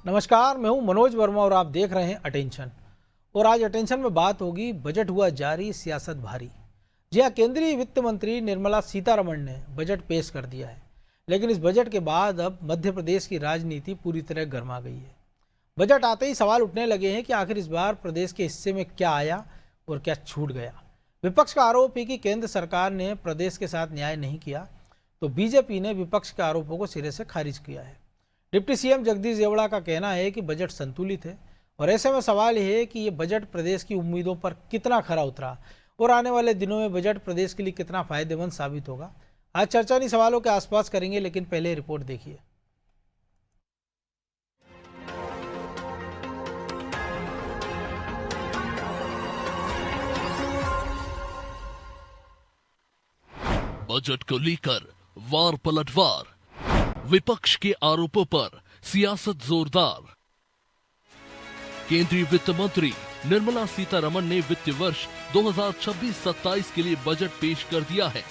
नमस्कार, मैं हूं मनोज वर्मा और आप देख रहे हैं अटेंशन। और आज अटेंशन में बात होगी, बजट हुआ जारी, सियासत भारी। जी हाँ, केंद्रीय वित्त मंत्री निर्मला सीतारमण ने बजट पेश कर दिया है। लेकिन इस बजट के बाद अब मध्य प्रदेश की राजनीति पूरी तरह गर्मा गई है। बजट आते ही सवाल उठने लगे हैं कि आखिर इस बार प्रदेश के हिस्से में क्या आया और क्या छूट गया। विपक्ष का आरोप है कि केंद्र सरकार ने प्रदेश के साथ न्याय नहीं किया, तो बीजेपी ने विपक्ष के आरोपों को सिरे से खारिज किया है। डिप्टी सीएम जगदीश देवड़ा का कहना है कि बजट संतुलित है, और ऐसे में सवाल यह है कि ये बजट प्रदेश की उम्मीदों पर कितना खरा उतरा और आने वाले दिनों में बजट प्रदेश के लिए कितना फायदेमंद साबित होगा। आज चर्चा इन्हीं सवालों के आसपास करेंगे, लेकिन पहले रिपोर्ट देखिए। बजट को लेकर वार पलटवार, विपक्ष के आरोपों पर सियासत जोरदार। केंद्रीय वित्त मंत्री निर्मला सीतारमण ने वित्तीय वर्ष 2026-27 के लिए बजट पेश कर दिया है,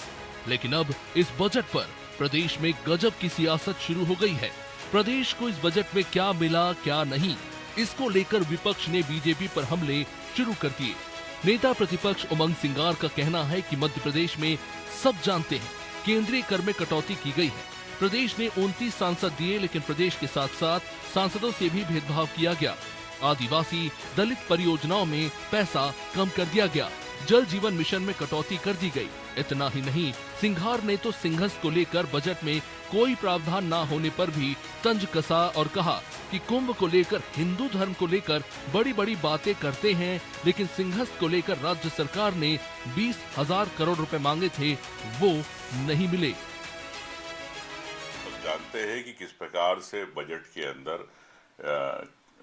लेकिन अब इस बजट पर प्रदेश में गजब की सियासत शुरू हो गई है। प्रदेश को इस बजट में क्या मिला क्या नहीं, इसको लेकर विपक्ष ने बीजेपी पर हमले शुरू कर दिए। नेता प्रतिपक्ष उमंग सिंगार का कहना है कि मध्य प्रदेश में सब जानते हैं केंद्रीय कर में कटौती की गई है। प्रदेश ने 29 सांसद दिए, लेकिन प्रदेश के साथ साथ सांसदों से भी भेदभाव किया गया। आदिवासी दलित परियोजनाओं में पैसा कम कर दिया गया। जल जीवन मिशन में कटौती कर दी गई। इतना ही नहीं, सिंघार ने तो सिंहस्थ को लेकर बजट में कोई प्रावधान न होने पर भी तंज कसा और कहा कि कुंभ को लेकर, हिंदू धर्म को लेकर बड़ी बड़ी बातें करते हैं, लेकिन सिंहस्थ को लेकर राज्य सरकार ने 20,000 करोड़ रुपए मांगे थे, वो नहीं मिले। जानते हैं कि किस प्रकार से बजट के अंदर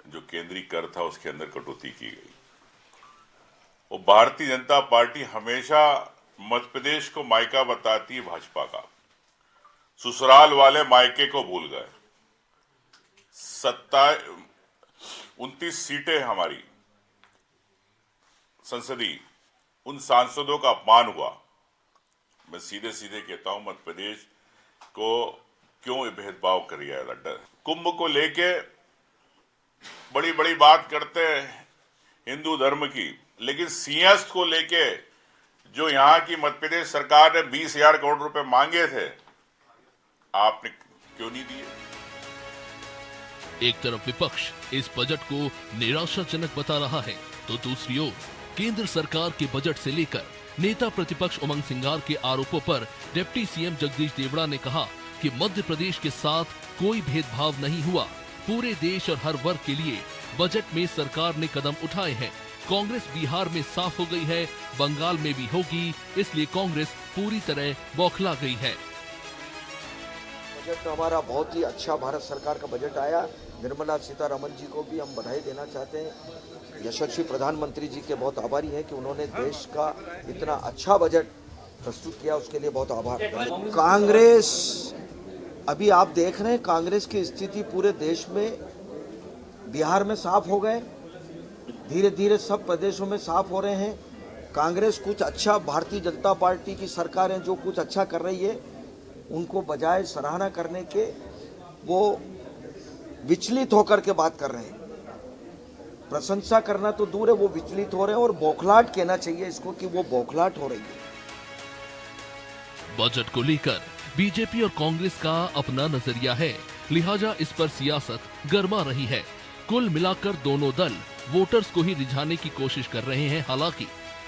जो केंद्रीय कर था उसके अंदर कटौती की गई। वो भारतीय जनता पार्टी हमेशा मध्य प्रदेश को मायका बताती है भाजपा का। ससुराल वाले मायके को भूल गए। 29 सीटें हमारी संसदीय, उन सांसदों का अपमान हुआ। मैं सीधे सीधे कहता हूं, मध्य प्रदेश को क्यों भेदभाव करिए। कुंभ को लेके बड़ी बड़ी बात करते हैं हिंदू धर्म की, लेकिन सिंहस्थ को लेके जो यहाँ की मध्य प्रदेश सरकार ने 20,000 करोड़ रुपए मांगे थे, आपने क्यों नहीं दिए। एक तरफ विपक्ष इस बजट को निराशाजनक बता रहा है, तो दूसरी ओर केंद्र सरकार के बजट से लेकर नेता प्रतिपक्ष उमंग सिंगार के आरोपों पर डिप्टी सीएम जगदीश देवड़ा ने कहा कि मध्य प्रदेश के साथ कोई भेदभाव नहीं हुआ। पूरे देश और हर वर्ग के लिए बजट में सरकार ने कदम उठाए हैं। कांग्रेस बिहार में साफ हो गई है, बंगाल में भी होगी, इसलिए कांग्रेस पूरी तरह बौखला गई है। बजट हमारा बहुत ही अच्छा भारत सरकार का बजट आया। निर्मला सीतारमण जी को भी हम बधाई देना चाहते हैं। यशस्वी प्रधानमंत्री जी के बहुत आभारी हैं कि उन्होंने देश का इतना अच्छा बजट प्रस्तुत किया, उसके लिए बहुत आभार। कांग्रेस, अभी आप देख रहे हैं कांग्रेस की स्थिति पूरे देश में, बिहार में साफ हो गए, धीरे धीरे सब प्रदेशों में साफ हो रहे हैं। कांग्रेस कुछ अच्छा, भारतीय जनता पार्टी की सरकारें जो कुछ अच्छा कर रही है, उनको बजाय सराहना करने के वो विचलित होकर के बात कर रहे हैं। प्रशंसा करना तो दूर है, वो विचलित हो रहे हैं और बौखलाहट कहना चाहिए इसको कि वो बौखलाहट हो रही है। बजट को लेकर बीजेपी और कांग्रेस का अपना नजरिया है, लिहाजा इस पर सियासत गर्मा रही है। कुल मिलाकर दोनों दल वोटर्स को ही रिझाने की कोशिश कर रहे हैं। हालांकि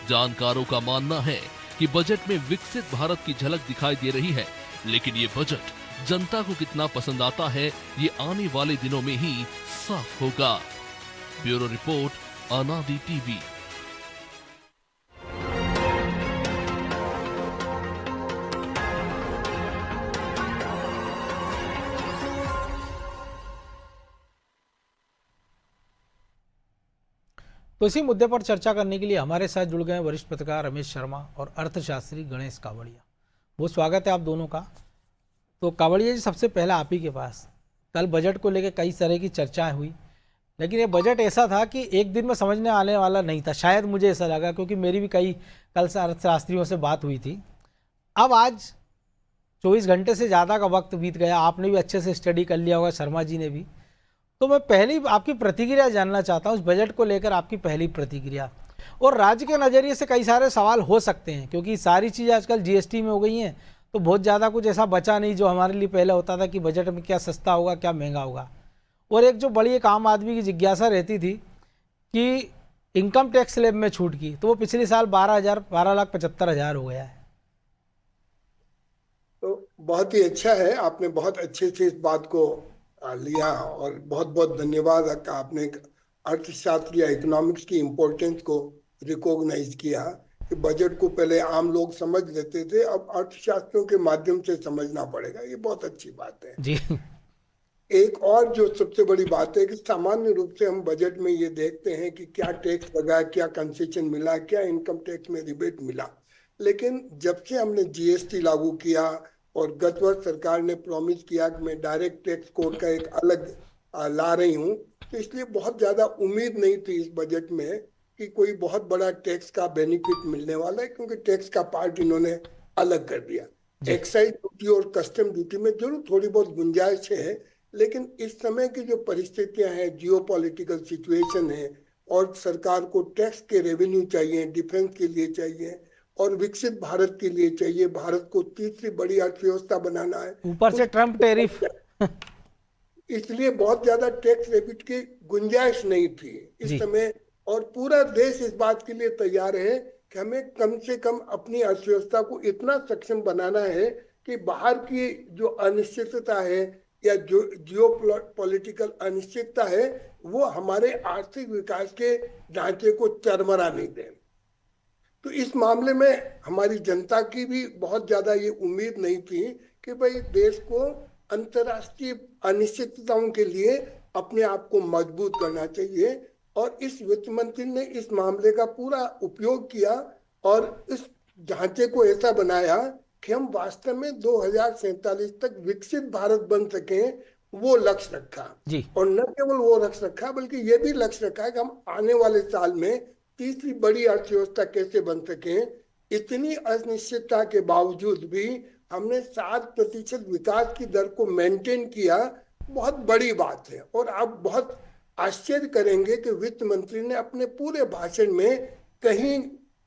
जानकारों का मानना है कि बजट में विकसित भारत की झलक दिखाई दे रही है, लेकिन ये बजट जनता को कितना पसंद आता है, ये आने वाले दिनों में ही साफ होगा। ब्यूरो रिपोर्ट, अनादि टीवी। तो इसी मुद्दे पर चर्चा करने के लिए हमारे साथ जुड़ गए वरिष्ठ पत्रकार रमेश शर्मा और अर्थशास्त्री गणेश कावड़िया। बहुत स्वागत है आप दोनों का। तो कावड़िया जी, सबसे पहला आप ही के पास, कल बजट को लेकर कई तरह की चर्चाएं हुई, लेकिन ये बजट ऐसा था कि एक दिन में समझने आने वाला नहीं था, शायद मुझे ऐसा लगा, क्योंकि मेरी भी कई कल से अर्थशास्त्रियों से बात हुई थी। अब आज 24 घंटे से ज़्यादा का वक्त बीत गया, आपने भी अच्छे से स्टडी कर लिया होगा, शर्मा जी ने भी, तो मैं पहली आपकी प्रतिक्रिया जानना चाहता हूँ इस बजट को लेकर, आपकी पहली प्रतिक्रिया। और राज्य के नज़रिए से कई सारे सवाल हो सकते हैं क्योंकि सारी चीज़ें आजकल जीएसटी में हो गई हैं, तो बहुत ज़्यादा कुछ ऐसा बचा नहीं जो हमारे लिए पहले होता था कि बजट में क्या सस्ता होगा क्या महंगा होगा। और एक जो बड़ी एक आम आदमी की जिज्ञासा रहती थी कि इनकम टैक्स स्लैब में छूट की, तो वो पिछले साल 12,75,000 हो गया है। तो बहुत ही अच्छा है, आपने बहुत अच्छे से इस बात को लिया और बहुत बहुत धन्यवाद आपने अर्थशास्त्र या इकोनॉमिक्स की इम्पोर्टेंस को रिकॉग्नाइज किया कि बजट को पहले आम लोग समझ लेते थे, अब अर्थशास्त्रों के माध्यम से समझना पड़ेगा। ये बहुत अच्छी बात है जी। एक और जो सबसे बड़ी बात है कि सामान्य रूप से हम बजट में ये देखते हैं कि क्या टैक्स लगा, क्या कंसेशन मिला, क्या इनकम टैक्स में रिबेट मिला। लेकिन जब से हमने जीएसटी लागू किया और गत वर्ष सरकार ने प्रॉमिस किया कि मैं डायरेक्ट टैक्स कोड का एक अलग ला रही हूँ, तो इसलिए बहुत ज्यादा उम्मीद नहीं थी इस बजट में कि कोई बहुत बड़ा टैक्स का बेनिफिट मिलने वाला है, क्योंकि टैक्स का पार्ट इन्होंने अलग कर दिया। एक्साइज ड्यूटी और कस्टम ड्यूटी में जरूर थोड़ी बहुत गुंजाइश है, लेकिन इस समय की जो परिस्थितियां हैं, जियोपॉलिटिकल सिचुएशन है और सरकार को टैक्स के रेवेन्यू चाहिए, डिफेंस के लिए चाहिए और विकसित भारत के लिए चाहिए, भारत को तीसरी बड़ी अर्थव्यवस्था बनाना है, ऊपर से ट्रम्प टैरिफ इसलिए बहुत ज्यादा टैक्स रेबिट की गुंजाइश नहीं थी इस समय। और पूरा देश इस बात के लिए तैयार है कि हमें कम से कम अपनी अर्थव्यवस्था को इतना सक्षम बनाना है कि बाहर की जो अनिश्चितता है या जो जियोपॉलिटिकल अनिश्चितता है वो हमारे आर्थिक विकास के ढांचे को चरमरा नहीं दे। तो इस मामले में हमारी जनता की भी बहुत ज्यादा ये उम्मीद नहीं थी कि भाई देश को अंतर्राष्ट्रीय अनिश्चितताओं के लिए अपने आप को मजबूत करना चाहिए। और इस वित्त मंत्री ने इस मामले का पूरा उपयोग किया और इस ढांचे को ऐसा बनाया कि हम वास्तव में 2047 तक विकसित भारत बन सकें, वो लक्ष्य रखा जी। और न केवल वो लक्ष्य रखा बल्कि ये भी लक्ष्य रखा कि हम आने वाले साल में तीसरी बड़ी अर्थव्यवस्था कैसे बन सकें। इतनी अनिश्चितता के बावजूद भी हमने 7% विकास की दर को मेंटेन किया, बहुत बड़ी बात है। और आप बहुत आश्चर्य करेंगे कि वित्त मंत्री ने अपने पूरे भाषण में कहीं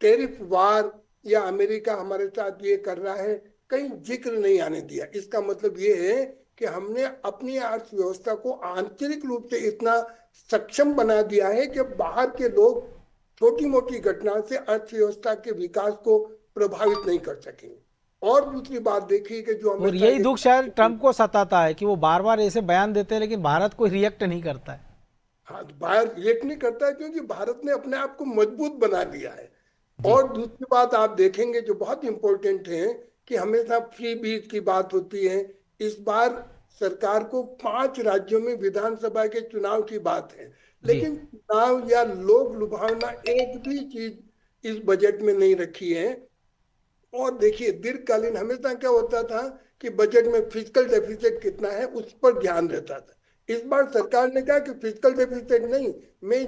टैरिफ वार या अमेरिका हमारे साथ ये कर रहा है कहीं जिक्र नहीं आने दिया। इसका मतलब ये है कि हमने अपनी अर्थव्यवस्था को आंतरिक रूप से इतना सक्षम बना दिया है कि बाहर के लोग छोटी मोटी घटना से अर्थव्यवस्था के विकास को प्रभावित नहीं कर सकेंगे। और दूसरी बात देखिए कि जो और यही दुख शायद ट्रम्प को सताता है कि वो बार बार ऐसे बयान देते हैं लेकिन भारत कोई रिएक्ट नहीं करता है। हाँ, भारत रिएक्ट नहीं करता है क्योंकि भारत ने अपने आप को मजबूत बना दिया है। और दूसरी बात आप देखेंगे जो बहुत इंपॉर्टेंट है कि हमेशा फ्री बीज की बात होती है। इस बार सरकार को 5 राज्यों में विधानसभा के चुनाव की बात है, लेकिन चुनाव या लोक लुभावना एक भी चीज इस बजट में नहीं रखी है। और देखिए दीर्घकालीन हमेशा क्या होता था कि बजट में फिजिकल डेफिसिट कितना है उस पर ध्यान रहता था। इस बार सरकार ने कहा कि फिजिकल डेफिसिट नहीं, मैं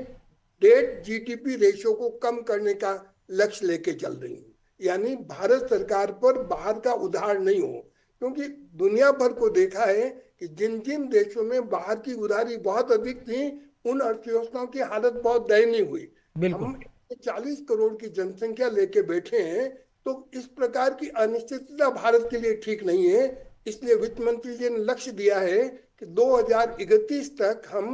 डेट जीडीपी रेशियो को कम करने का लक्ष्य लेके चल रही हूँ। यानी भारत सरकार पर बाहर का उधार नहीं हो, क्योंकि दुनिया भर को देखा है कि जिन जिन देशों में बाहर की उधारी बहुत अधिक थी उन अर्थव्यवस्थाओं की हालत बहुत दयनीय हुई। हम 40 करोड़ की जनसंख्या लेके बैठे हैं, तो इस प्रकार की अनिश्चितता भारत के लिए ठीक नहीं है। इसलिए वित्त मंत्री जी ने लक्ष्य दिया है कि 2031 तक हम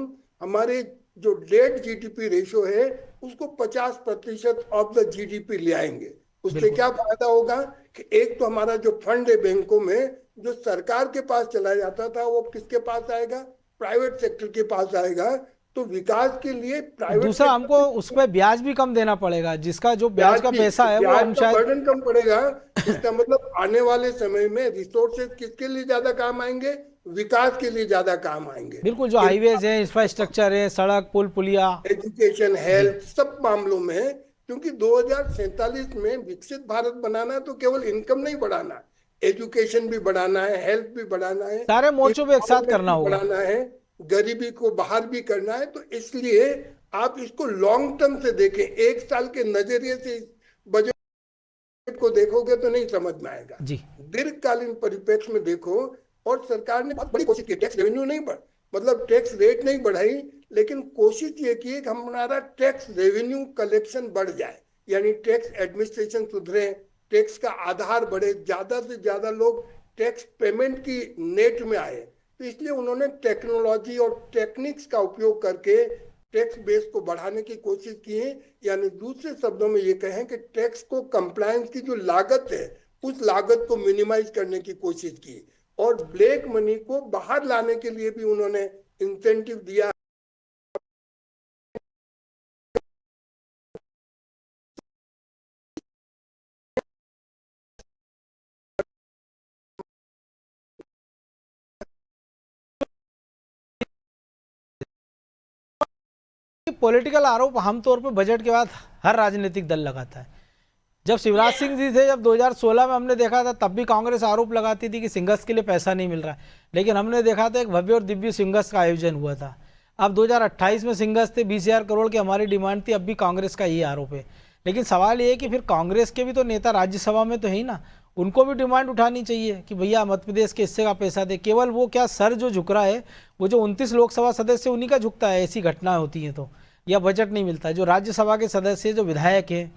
हमारे जो डेट जीडीपी रेशियो है उसको 50% ऑफ द जीडीपी ले आएंगे। उससे क्या फायदा होगा कि एक तो हमारा जो फंड है बैंकों में जो सरकार के पास चला जाता था वो किसके पास आएगा, प्राइवेट सेक्टर के पास आएगा। तो विकास के लिए प्राइवेट, दूसरा हमको उस पर ब्याज भी कम देना पड़ेगा, जिसका जो ब्याज का पैसा है वो हम शायद बर्डन कम पड़ेगा। इसका मतलब आने वाले समय में रिसोर्सेज किसके लिए ज्यादा काम आएंगे, विकास के लिए ज्यादा काम आएंगे। बिल्कुल, जो हाईवेज है, इंफ्रास्ट्रक्चर है, सड़क पुल पुलिया, एजुकेशन, हेल्थ, सब मामलों में। क्योंकि 2047 में विकसित भारत बनाना है तो केवल इनकम नहीं बढ़ाना, एजुकेशन भी बढ़ाना है, हेल्थ भी बढ़ाना है, सारे मोर्चों पे एक साथ करना होगा, बढ़ाना है, गरीबी को बाहर भी करना है। तो इसलिए आप इसको लॉन्ग टर्म से देखें, एक साल के नजरिए से बजट को देखोगे तो नहीं समझ में आएगा। जी। दीर्घकालीन परिप्रेक्ष्य में देखो। और सरकार ने बहुत बड़ी कोशिश की, टैक्स रेवेन्यू नहीं मतलब टैक्स रेट नहीं बढ़ाई, लेकिन कोशिश ये की कि हमारा टैक्स रेवेन्यू कलेक्शन बढ़ जाए, यानी टैक्स एडमिनिस्ट्रेशन सुधरे, टैक्स का आधार बढ़े, ज्यादा से ज्यादा लोग टैक्स पेमेंट की नेट में आए। तो इसलिए उन्होंने टेक्नोलॉजी और टेक्निक्स का उपयोग करके टैक्स बेस को बढ़ाने की कोशिश की है। यानी दूसरे शब्दों में ये कहें कि टैक्स को कंप्लायंस की जो लागत है उस लागत को मिनिमाइज करने की कोशिश की, और ब्लैक मनी को बाहर लाने के लिए भी उन्होंने इंसेंटिव दिया। पॉलिटिकल आरोप आमतौर पर बजट के बाद हर राजनीतिक दल लगाता है। जब शिवराज सिंह जी थे, जब 2016 में हमने देखा था, तब भी कांग्रेस आरोप लगाती थी कि सिंगस के लिए पैसा नहीं मिल रहा है, लेकिन हमने देखा था एक भव्य और दिव्य सिंगस का आयोजन हुआ था। अब 2028 में सिंगस थे, 20,000 करोड़ की हमारी डिमांड थी, अब भी कांग्रेस का ये आरोप है। लेकिन सवाल ये है कि फिर कांग्रेस के भी तो नेता राज्यसभा में तो है ही ना, उनको भी डिमांड उठानी चाहिए कि भैया मध्य प्रदेश के हिस्से का पैसा दे। केवल वो क्या सर जो झुक रहा है, वो जो 29 लोकसभा सदस्य उन्हीं का झुकता है, ऐसी घटनाएं होती हैं तो, या बजट नहीं मिलता है। जो राज्यसभा के सदस्य, जो विधायक हैं,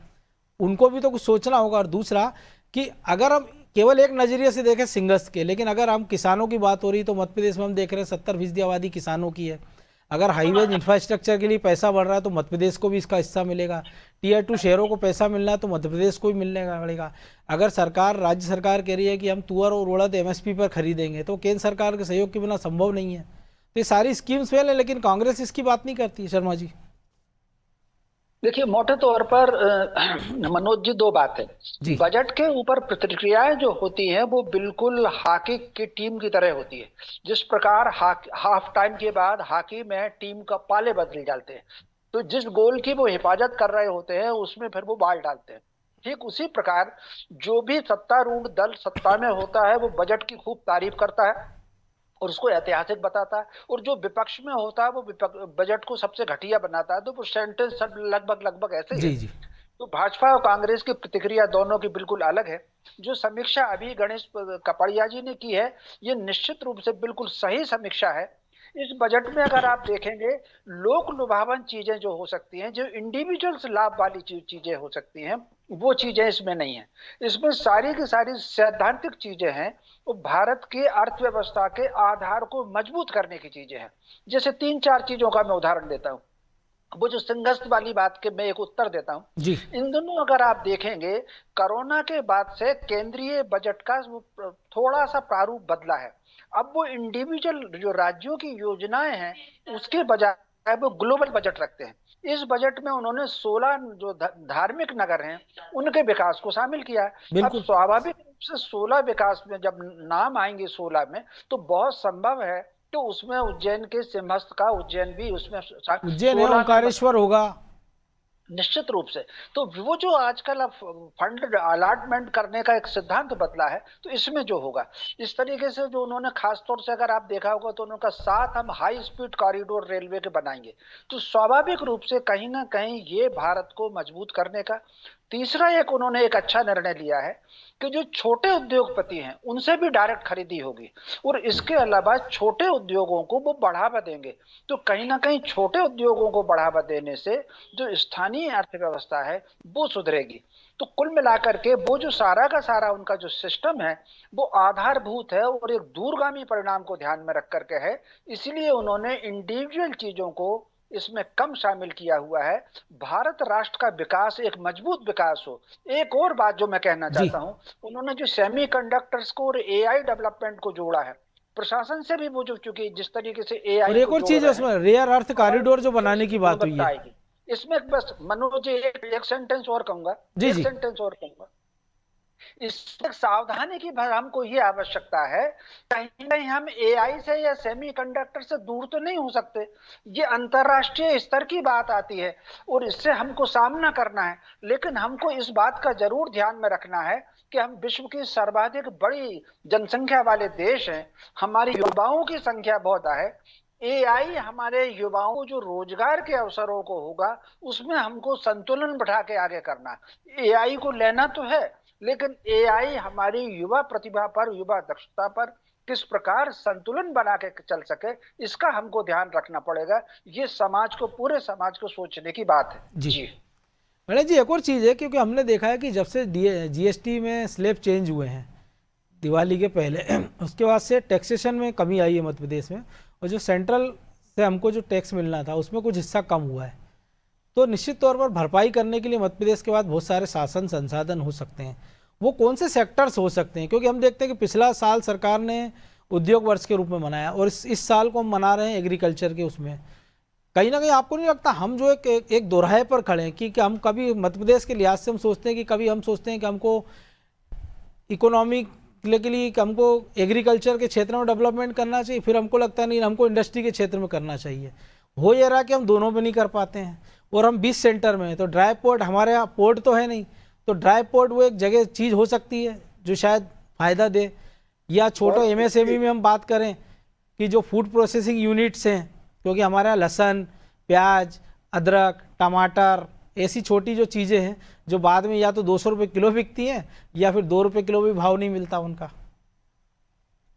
उनको भी तो कुछ सोचना होगा। और दूसरा कि अगर हम केवल एक नज़रिए से देखें सिंगस के, लेकिन अगर हम किसानों की बात हो रही तो मध्य प्रदेश में हम देख रहे हैं 70% आबादी किसानों की है। अगर हाईवे इंफ्रास्ट्रक्चर के लिए पैसा बढ़ रहा है तो मध्य प्रदेश को भी इसका हिस्सा मिलेगा। Tier 2 शहरों को पैसा मिलना है तो मध्य प्रदेश को भी मिलने का पड़ेगा। अगर सरकार, राज्य सरकार कह रही है कि हम तुअर और उड़द MSP पर खरीदेंगे, तो केंद्र सरकार के सहयोग के बिना संभव नहीं है। तो ये सारी स्कीम्स फेल है, लेकिन कांग्रेस इसकी बात नहीं करती। शर्मा जी देखिए, मोटे तौर पर मनोज जी, दो बातें। जी बजट के ऊपर प्रतिक्रियाएं जो होती हैं वो बिल्कुल हॉकी की टीम की तरह होती है। जिस प्रकार हाफ टाइम के बाद हॉकी में टीम का पाले बदल जाते हैं, तो जिस गोल की वो हिफाजत कर रहे होते हैं उसमें फिर वो बाल डालते हैं। ठीक उसी प्रकार जो भी सत्तारूढ़ दल सत्ता में होता है वो बजट की खूब तारीफ करता है और उसको ऐतिहासिक बताता है, और जो विपक्ष में होता है वो बजट को सबसे घटिया बनाता है। तो वो सेंटेंस सब लगभग ऐसे ही जी है। जी तो भाजपा और कांग्रेस की प्रतिक्रिया दोनों की बिल्कुल अलग है। जो समीक्षा अभी गणेश कपड़िया जी ने की है, ये निश्चित रूप से बिल्कुल सही समीक्षा है। इस बजट में अगर आप देखेंगे, लोक लुभावन चीजें जो हो सकती हैं, जो इंडिविजुअल्स लाभ वाली चीजें हो सकती हैं, वो चीजें इसमें नहीं है। इसमें सारी की सारी सैद्धांतिक चीजें हैं, वो भारत की अर्थव्यवस्था के आधार को मजबूत करने की चीजें हैं। जैसे 3-4 चीजों का मैं उदाहरण देता हूँ। वो जो संघर्ष वाली बात के मैं एक उत्तर देता हूं। जी इन दोनों अगर आप देखेंगे, कोरोना के बाद से केंद्रीय बजट का थोड़ा सा प्रारूप बदला है। अब वो इंडिविजुअल जो राज्यों की योजनाएं हैं उसके बजाय वो ग्लोबल बजट रखते हैं। इस बजट में उन्होंने 16 जो धार्मिक नगर हैं उनके विकास को शामिल किया है। अब बिल्कुल। स्वाभाविक रूप से 16 विकास में जब नाम आएंगे 16 में, तो बहुत संभव है तो उसमें उज्जैन के सिंहस्थ का उज्जैन भी उसमें उज्जैन है, 16 में ओंकारेश्वर होगा। निश्चित रूप से। तो वो जो आजकल अब फंड अलॉटमेंट करने का एक सिद्धांत बदला है, तो इसमें जो होगा इस तरीके से, जो उन्होंने खास तौर से अगर आप देखा होगा तो उन्होंने कहा 7 हम हाई स्पीड कॉरिडोर रेलवे के बनाएंगे। तो स्वाभाविक रूप से कहीं ना कहीं ये भारत को मजबूत करने का। तीसरा एक उन्होंने एक अच्छा निर्णय लिया है कि जो छोटे उद्योगपति हैं उनसे भी डायरेक्ट खरीदी होगी, और इसके अलावा छोटे उद्योगों को वो बढ़ावा देंगे। तो कहीं ना कहीं छोटे उद्योगों को बढ़ावा देने से जो स्थानीय अर्थव्यवस्था है वो सुधरेगी। तो कुल मिलाकर के वो जो सारा का सारा उनका जो सिस्टम है वो आधारभूत है और एक दूरगामी परिणाम को ध्यान में रख करके है। इसीलिए उन्होंने इंडिविजुअल चीजों को इसमें कम शामिल किया हुआ है। भारत राष्ट्र का विकास एक मजबूत विकास हो। एक और बात जो मैं कहना जी चाहता हूं, उन्होंने जो सेमीकंडक्टर्स को और एआई डेवलपमेंट को जोड़ा है, प्रशासन से भी वो जो, चूंकि जिस तरीके से और एआई एक को और जोड़ चीज है रहे उसमें, हैं, रेयर अर्थ कॉरिडोर जो बनाने की बात हुई गुणवत्ता है। आएगी। इसमें बस मनोज जी एक सेंटेंस और कहूंगा, जी एक जी सेंटेंस और कहूंगा। इससे सावधानी की हमको ये आवश्यकता है, कहीं ना कहीं हम एआई से या सेमीकंडक्टर से दूर तो नहीं हो सकते। ये अंतरराष्ट्रीय स्तर की बात आती है और इससे हमको सामना करना है। लेकिन हमको इस बात का जरूर ध्यान में रखना है कि हम विश्व की सर्वाधिक बड़ी जनसंख्या वाले देश हैं, हमारी युवाओं की संख्या बहुत है। एआई हमारे युवाओं को जो रोजगार के अवसरों को होगा उसमें हमको संतुलन बैठा के आगे करना है। एआई को लेना तो है, लेकिन एआई हमारी युवा प्रतिभा पर, युवा दक्षता पर, किस प्रकार संतुलन बना के चल सके, इसका हमको ध्यान रखना पड़ेगा। ये समाज को, पूरे समाज को सोचने की बात है। जी। जी गणेश जी, एक और चीज़ है, क्योंकि हमने देखा है कि जब से जीएसटी में स्लैब चेंज हुए हैं दिवाली के पहले उसके बाद से टैक्सेशन में कमी आई है मध्य प्रदेश में, और जो सेंट्रल से हमको जो टैक्स मिलना था उसमें कुछ हिस्सा कम हुआ है। तो निश्चित तौर पर भरपाई करने के लिए मध्य प्रदेश के बाद बहुत सारे शासन संसाधन हो सकते हैं। वो कौन से सेक्टर्स हो सकते हैं? क्योंकि हम देखते हैं कि पिछला साल सरकार ने उद्योग वर्ष के रूप में मनाया, और इस साल को हम मना रहे हैं एग्रीकल्चर के उसमें। कहीं ना कहीं आपको नहीं लगता हम जो एक दोराहे पर खड़े हैं कि हम कभी मध्य प्रदेश के लिहाज से हम सोचते हैं कि कभी हम सोचते हैं कि हमको इकोनॉमी के लिए कि हमको एग्रीकल्चर के क्षेत्र में डेवलपमेंट करना चाहिए, फिर हमको लगता है नहीं हमको इंडस्ट्री के क्षेत्र में करना चाहिए। हो ये रहा कि हम दोनों में नहीं कर पाते हैं, और हम 20 सेंटर में हैं। तो ड्राई पोर्ट, हमारे यहाँ पोर्ट तो है नहीं, तो ड्राई पोर्ट वो एक जगह चीज़ हो सकती है जो शायद फ़ायदा दे। या छोटे एमएसएमई में हम बात करें कि जो फूड प्रोसेसिंग यूनिट्स हैं, क्योंकि हमारे यहाँ लहसुन, प्याज, अदरक, टमाटर, ऐसी छोटी जो चीज़ें हैं जो बाद में या तो 200 रुपये किलो बिकती हैं या फिर 2 रुपये किलो भी भाव नहीं मिलता उनका।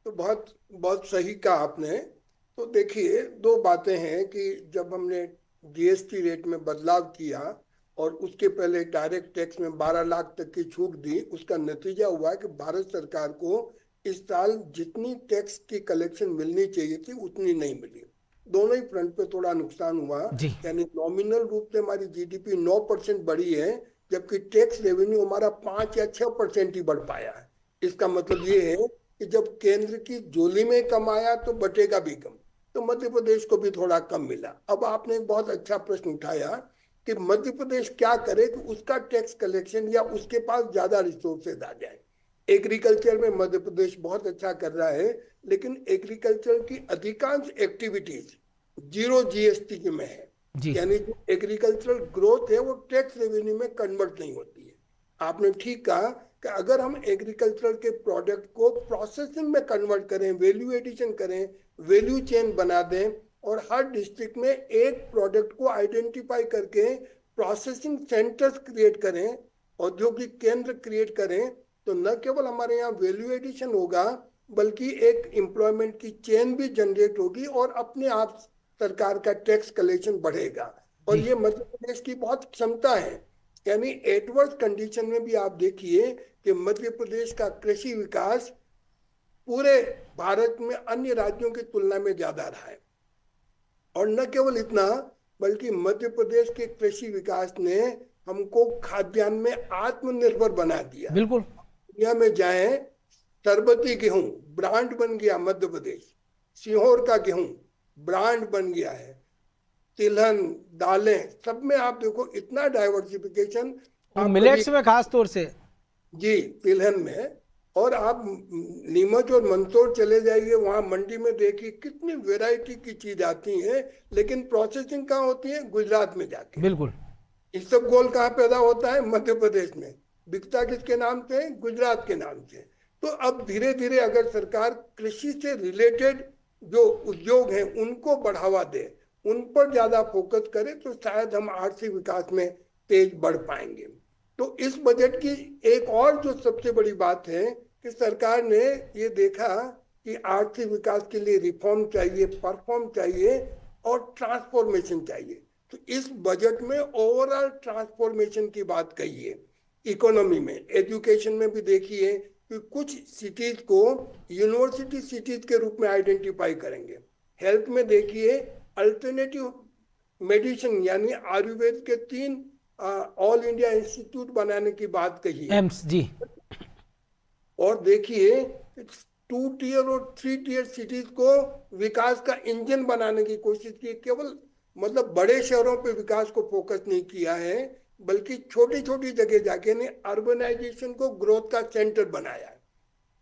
तो बहुत बहुत सही कहा आपने। तो देखिए, दो बातें हैं कि जब हमने जीएसटी रेट में बदलाव किया और उसके पहले डायरेक्ट टैक्स में 12 लाख तक की छूट दी, उसका नतीजा हुआ कि भारत सरकार को इस साल जितनी टैक्स की कलेक्शन मिलनी चाहिए थी उतनी नहीं मिली। दोनों ही फ्रंट पे थोड़ा नुकसान हुआ। यानी नॉमिनल रूप से हमारी जीडीपी 9% बढ़ी है, जबकि टैक्स रेवेन्यू हमारा 5 या 6% ही बढ़ पाया है। इसका मतलब ये है कि जब केंद्र की झोली में कम आया तो बटेगा भी कम, तो मध्य प्रदेश को भी थोड़ा कम मिला। अब आपने एक बहुत अच्छा प्रश्न उठाया कि मध्य प्रदेश क्या करे कि उसका टैक्स कलेक्शन या उसके पास ज्यादा रिसोर्सेज आ जाए। एग्रीकल्चर में मध्य प्रदेश बहुत अच्छा कर रहा है, लेकिन एग्रीकल्चर की अधिकांश एक्टिविटीज जीरो जीएसटी में है। यानी जो एग्रीकल्चरल ग्रोथ है वो टैक्स रेवेन्यू में कन्वर्ट नहीं होती है। आपने ठीक कहा कि अगर हम एग्रीकल्चर के प्रोडक्ट को प्रोसेसिंग में कन्वर्ट करें, वैल्यू एडिशन करें, वैल्यू चेन बना दें, और हर डिस्ट्रिक्ट में एक प्रोडक्ट को आइडेंटिफाई करके प्रोसेसिंग सेंटर्स क्रिएट करें, औद्योगिक केंद्र क्रिएट करें, तो न केवल हमारे यहाँ वैल्यू एडिशन होगा बल्कि एक एम्प्लॉयमेंट की चेन भी जनरेट होगी और अपने आप सरकार का टैक्स कलेक्शन बढ़ेगा। और ये मध्य प्रदेश की बहुत क्षमता है। यानी एडवर्स कंडीशन में भी आप देखिए कि मध्य प्रदेश का कृषि विकास पूरे भारत में अन्य राज्यों की तुलना में ज्यादा रहा है। और न केवल इतना, बल्कि मध्य प्रदेश के कृषि विकास ने हमको खाद्यान्न में आत्मनिर्भर बना दिया। बिल्कुल। दुनिया में जाएं, सरबती गेहूं ब्रांड बन गया मध्य प्रदेश, सीहोर का गेहूं ब्रांड बन गया है, तिलहन, दालें, सब में आप देखो इतना डाइवर्सिफिकेशन। मिलेट्स में खास तौर से जी, तिलहन में। और आप नीमच और मंदसौर चले जाइए, वहां मंडी में देखिए कितनी वैरायटी की चीज आती है, लेकिन प्रोसेसिंग कहाँ होती है? गुजरात में जाके। बिल्कुल। इसबगोल कहाँ पैदा होता है? मध्य प्रदेश में। बिकता किसके नाम से? गुजरात के नाम से। तो अब धीरे धीरे अगर सरकार कृषि से रिलेटेड जो उद्योग हैं उनको बढ़ावा दे, उन पर ज्यादा फोकस करे, तो शायद हम आर्थिक विकास में तेज बढ़ पाएंगे। तो इस बजट की एक और जो सबसे बड़ी बात है कि सरकार ने ये देखा कि आर्थिक विकास के लिए रिफॉर्म चाहिए, परफॉर्म चाहिए और ट्रांसफॉर्मेशन चाहिए। तो इस बजट में ओवरऑल ट्रांसफॉर्मेशन की बात कही है। इकोनॉमी में, एजुकेशन में भी देखिए कि कुछ सिटीज को यूनिवर्सिटी सिटीज के रूप में आइडेंटिफाई करेंगे। हेल्थ में देखिए अल्टरनेटिव मेडिसिन यानी आयुर्वेद के 3 ऑल इंडिया इंस्टीट्यूट बनाने की बात कही है। एम्स जी। और देखिए 2 टियर और 3 टियर सिटीज को विकास का इंजन बनाने की कोशिश की। केवल मतलब बड़े शहरों पे विकास को फोकस नहीं किया है, बल्कि छोटी छोटी जगह जाके ने अर्बनाइजेशन को ग्रोथ का सेंटर बनाया है।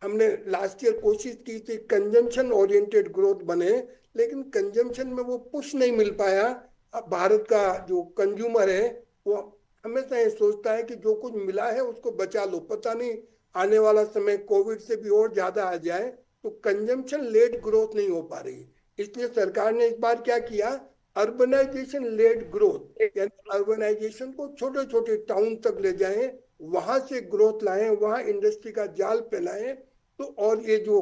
हमने लास्ट ईयर कोशिश की थी कंजम्पशन ओरिएंटेड ग्रोथ बने, लेकिन कंजम्पशन में वो पुश नहीं मिल पाया। अब भारत का जो कंज्यूमर है वो हमेशा ये सोचता है कि जो कुछ मिला है उसको बचा लो, पता नहीं आने वाला समय कोविड से भी और ज्यादा आ जाए, तो कंजम्पशन लेड ग्रोथ नहीं हो पा रही। इसलिए सरकार ने इस बार क्या किया? अर्बनाइजेशन लेड ग्रोथ, यानी अर्बनाइजेशन को छोटे छोटे टाउन तक ले जाएं, वहां से ग्रोथ लाएं, वहां इंडस्ट्री का जाल फैलाएं। तो और ये जो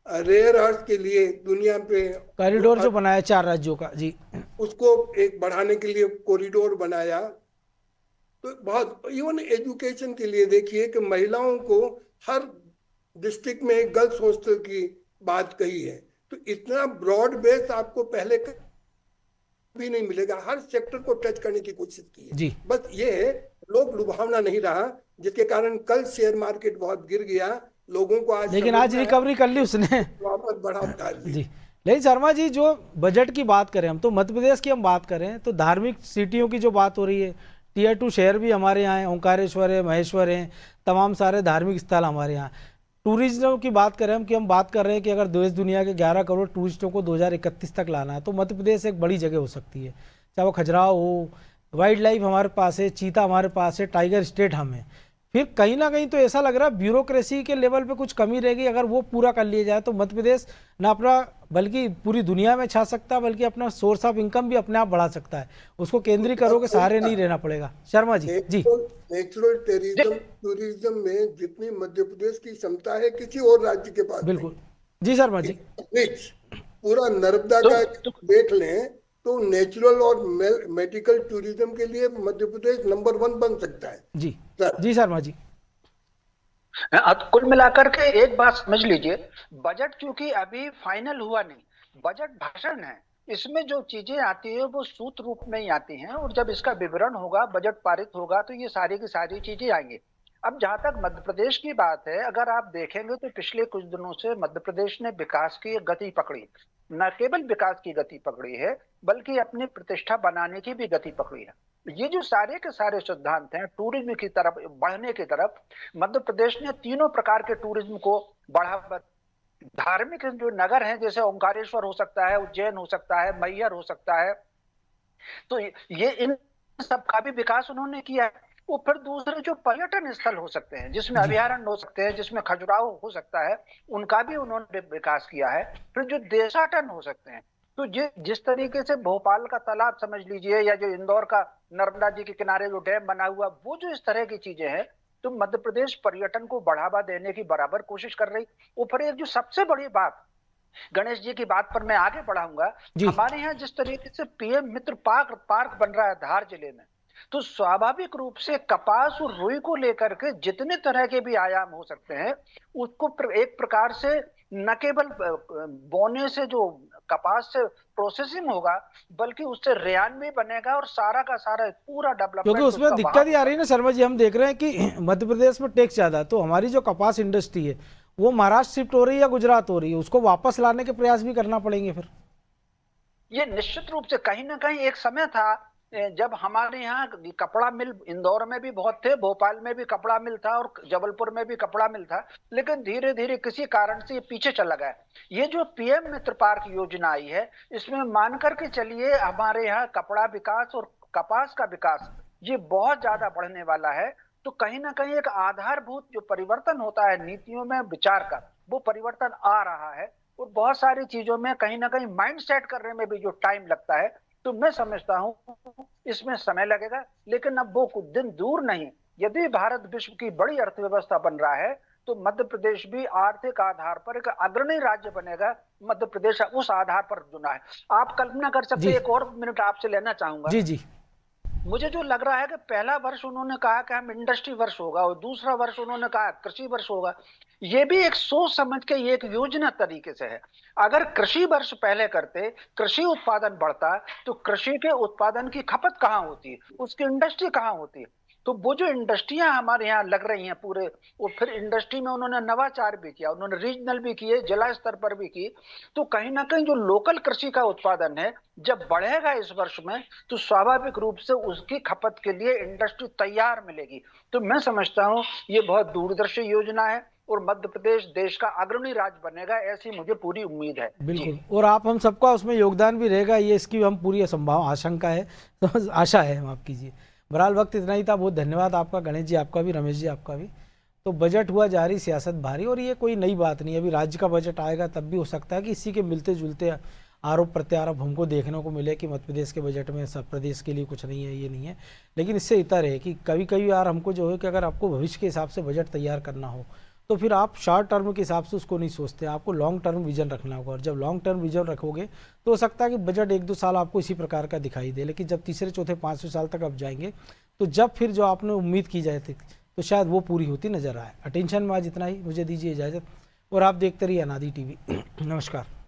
रेयर अर्थ के लिए दुनिया पे कॉरिडोर जो बनाया 4 राज्यों का, जी। उसको एक बढ़ाने के लिए कॉरिडोर बनाया। तो बहुत, इवन एजुकेशन के लिए देखिए कि महिलाओं को हर डिस्ट्रिक्ट में एक गर्ल्स हॉस्टल की बात कही है। तो इतना ब्रॉड बेस आपको पहले भी नहीं मिलेगा, हर सेक्टर को टच करने की कोशिश की है। जी। बस ये है, लोग लुभावना नहीं रहा, जिसके कारण कल शेयर मार्केट बहुत गिर गया। लोगों को आज, लेकिन आज रिकवरी कर ली उसने, वापस बढ़ा उतार ली। जी। लेकिन शर्मा जी, जो बजट की बात करें हम, तो मध्य प्रदेश की हम बात करें तो धार्मिक सिटियों की जो बात हो रही है, Tier 2 शहर भी हमारे यहाँ है, ओंकारेश्वर है, महेश्वर है, तमाम सारे धार्मिक स्थल हमारे यहाँ। टूरिज्म की बात करें हम, कि हम बात कर रहे हैं कि अगर देश दुनिया के 11 करोड़ टूरिस्टों को 2031 तक लाना है, तो मध्य प्रदेश एक बड़ी जगह हो सकती है। चाहे वो खजुराहो हो, वाइल्ड लाइफ हमारे पास है, चीता हमारे पास है, टाइगर स्टेट हम है। फिर कहीं ना कहीं तो ऐसा लग रहा है ब्यूरोक्रेसी के लेवल पे कुछ कमी रहेगी। अगर वो पूरा कर लिया जाए तो मध्य प्रदेश ना अपना, बल्कि पूरी दुनिया में छा सकता है, बल्कि अपना सोर्स ऑफ इनकम भी अपने आप बढ़ा सकता है। उसको केंद्रीय करों के सहारे नहीं रहना पड़ेगा। शर्मा जी, जी। नेचुरल टूरिज्म में जितनी मध्य प्रदेश की क्षमता है किसी और राज्य के पास बिल्कुल जी शर्मा जी। पूरा नर्मदा का देख लें तो नेचुरल और मेडिकल टूरिज्म के लिए मध्य प्रदेश नंबर 1 बन सकता है। जी जी शर्मा जी। कुल मिलाकर के एक बात समझ लीजिए, बजट क्योंकि अभी फाइनल हुआ नहीं, बजट भाषण है, इसमें जो चीजें आती है वो सूत्र रूप में ही आती हैं, और जब इसका विवरण होगा, बजट पारित होगा, तो ये सारी की सारी चीजें आएंगी। अब जहां तक मध्य प्रदेश की बात है, अगर आप देखेंगे तो पिछले कुछ दिनों से मध्य प्रदेश ने विकास की गति पकड़ी, न केवल विकास की गति पकड़ी है बल्कि अपनी प्रतिष्ठा बनाने की भी गति पकड़ी है। ये जो सारे के सारे सिद्धांत हैं टूरिज्म की तरफ बढ़ने की तरफ, मध्य प्रदेश ने तीनों प्रकार के टूरिज्म को बढ़ावा, धार्मिक जो नगर हैं जैसे ओंकारेश्वर हो सकता है, उज्जैन हो सकता है, मैहर हो सकता है, तो ये इन सब का भी विकास उन्होंने किया है। वो फिर दूसरे जो पर्यटन स्थल हो सकते हैं, जिसमें अभयारण्य हो सकते हैं, जिसमें खजुराहो हो सकता है, उनका भी उन्होंने विकास किया है। फिर जो देशाटन हो सकते हैं, तो जिस तरीके से भोपाल का तालाब समझ लीजिए, या जो इंदौर का नर्मदा जी के किनारे जो डैम बना हुआ, वो जो इस तरह की चीजें हैं, तो मध्य प्रदेश पर्यटन को बढ़ावा देने की बराबर कोशिश कर रही। वो फिर एक जो सबसे बड़ी बात, गणेश जी की बात पर मैं आगे बढ़ाऊंगा, हमारे यहाँ जिस तरीके से PM मित्र पार्क बन रहा है धार जिले में, तो स्वाभाविक रूप से कपास और रुई को लेकर के जितने तरह के भी आयाम हो सकते हैं, उसको एक प्रकार से न केवल बोने से जो कपास से प्रोसेसिंग होगा, बल्कि उससे रेयान भी बनेगा, और सारा का सारा पूरा डेवलपमेंट, क्योंकि उसमें दिक्कत ही आ रही है ना शर्मा जी, हम देख रहे हैं कि मध्य प्रदेश में टैक्स ज्यादा, तो हमारी जो कपास इंडस्ट्री है वो महाराष्ट्र शिफ्ट हो रही है या गुजरात हो रही है, उसको वापस लाने के प्रयास भी करना पड़ेंगे। फिर ये निश्चित रूप से कहीं ना कहीं एक समय था जब हमारे यहाँ कपड़ा मिल इंदौर में भी बहुत थे, भोपाल में भी कपड़ा मिल था, और जबलपुर में भी कपड़ा मिल था, लेकिन धीरे धीरे किसी कारण से ये पीछे चला गया। ये जो PM मित्र पार्क योजना आई है, इसमें मान करके चलिए हमारे यहाँ कपड़ा विकास और कपास का विकास ये बहुत ज्यादा बढ़ने वाला है। तो कहीं ना कहीं एक आधारभूत जो परिवर्तन होता है नीतियों में विचार का, वो परिवर्तन आ रहा है, और बहुत सारी चीजों में कहीं ना कहीं माइंड सेट करने में भी जो टाइम लगता है, तो मैं समझता हूं इसमें समय लगेगा, लेकिन अब वो कुछ दिन दूर नहीं। यदि भारत विश्व की बड़ी अर्थव्यवस्था बन रहा है, तो मध्य प्रदेश भी आर्थिक आधार पर एक अग्रणी राज्य बनेगा। मध्य प्रदेश उस आधार पर चुना है। आप कल्पना कर सकते हैं, एक और मिनट आपसे लेना चाहूंगा। जी जी। मुझे जो लग रहा है कि पहला वर्ष उन्होंने कहा कि हम इंडस्ट्री वर्ष होगा, और दूसरा वर्ष उन्होंने कहा कृषि वर्ष होगा। ये भी एक सोच समझ के एक योजना तरीके से है। अगर कृषि वर्ष पहले करते, कृषि उत्पादन बढ़ता, तो कृषि के उत्पादन की खपत कहाँ होती, उसकी इंडस्ट्री कहाँ होती। तो वो जो इंडस्ट्रियां हमारे यहाँ लग रही हैं पूरे, वो फिर इंडस्ट्री में उन्होंने नवाचार भी किया, उन्होंने रीजनल भी किए, जिला स्तर पर भी की। तो कहीं ना कहीं जो लोकल कृषि का उत्पादन है जब बढ़ेगा इस वर्ष में, तो स्वाभाविक रूप से उसकी खपत के लिए इंडस्ट्री तैयार मिलेगी। तो मैं समझता हूँ ये बहुत दूरदर्शी योजना है, और मध्य प्रदेश देश का अग्रणी राज्य बनेगा, ऐसी मुझे पूरी उम्मीद है। बिल्कुल, और आप हम सबका उसमें योगदान भी रहेगा, ये इसकी हम पूरी संभावना आशंका है, तो आशा है, माफ कीजिए। बहरहाल वक्त इतना ही था। बहुत धन्यवाद आपका गणेश जी, आपका भी, रमेश जी आपका भी। तो बजट हुआ जारी, सियासत भारी, और ये कोई नई बात नहीं है। अभी राज्य का बजट आएगा तब भी हो सकता है कि इसी के मिलते जुलते आरोप प्रत्यारोप हमको देखने को मिले कि मध्य प्रदेश के बजट में सब प्रदेश के लिए कुछ नहीं है, ये नहीं है। लेकिन इससे इतर है कि कभी कभी यार हमको जो है कि अगर आपको भविष्य के हिसाब से बजट तैयार करना हो तो फिर आप शॉर्ट टर्म के हिसाब से उसको नहीं सोचते, आपको लॉन्ग टर्म विजन रखना होगा। और जब लॉन्ग टर्म विजन रखोगे तो हो सकता है कि बजट 1-2 साल आपको इसी प्रकार का दिखाई दे, लेकिन जब तीसरे चौथे 5वें साल तक आप जाएंगे तो जब फिर जो आपने उम्मीद की जाए थी तो शायद वो पूरी होती नजर आए। अटेंशन में आज इतना ही, मुझे दीजिए इजाज़त और आप देखते रहिए अनादि टीवी। नमस्कार।